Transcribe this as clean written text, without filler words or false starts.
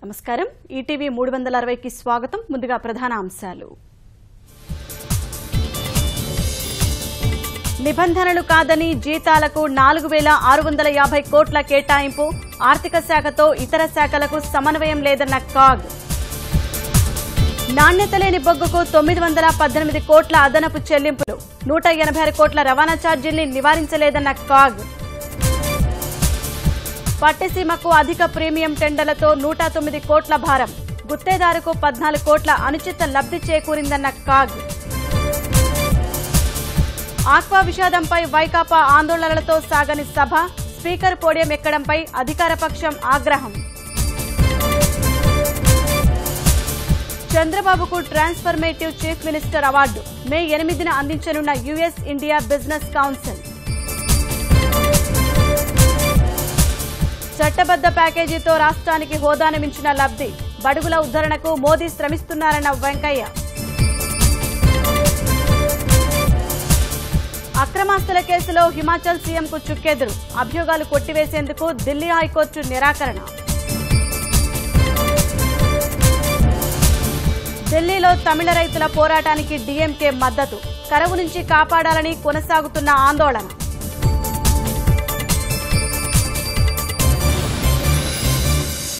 నమస్కారం ఈటీవీ 360 కి స్వాగతం ముందుగా ప్రధాన అంశాలు నిబంధనలు కాదని జీతాలకు 4650 కోట్ల కేటాయింపు ఆర్థిక శాఖతో ఇతర శాఖలకు సమన్వయం లేదన్న కాగ్ నాణ్యత లేని బొగ్గుకు 918 కోట్ల అదనపు చెల్లింపులు 186 కోట్ల రవాణా ఛార్జీల్ని నివారించలేదన్న కాగ్ పట్టిసీమకు అధిక ప్రీమియం టెండర్లతో 109 కోట్ల భారం గుత్తేదారుకు 14 కోట్ల అనుచిత లబ్ధి చేకూరిందన్న కాగ్ ఆక్వా విషాదంపై వైకాపా ఆందోళనలతో సాగని సభ స్పీకర్ పోడియం ఎక్కడంపై అధికార పక్షం ఆగ్రహం చంద్రబాబుకు ట్రాన్స్ఫర్మేటివ్ చీఫ్ మినిస్టర్ అవార్డు మే 8న అందించనున్న యుఎస్ ఇండియా బిజినెస్ కౌన్సిల్ చట్టబద్ద ప్యాకేజీతో రాష్ట్రానికి హోదాను మించిన లబ్ధి బడుగుల ఉద్ధరణకు మోదీ శ్రమిస్తున్నారన్న వెంకయ్య అక్రమాస్తుల కేసులో హిమాచల్ సీఎంకు చుక్కెదురు అభియోగాలు కొట్టివేసేందుకు ఢిల్లీ హైకోర్టు నిరాకరణ ఢిల్లీలో తమిళ రైతుల పోరాటానికి డీఎంకే మద్దతు కరువు నుంచి కాపాడాలని కొనసాగుతున్న ఆందోళన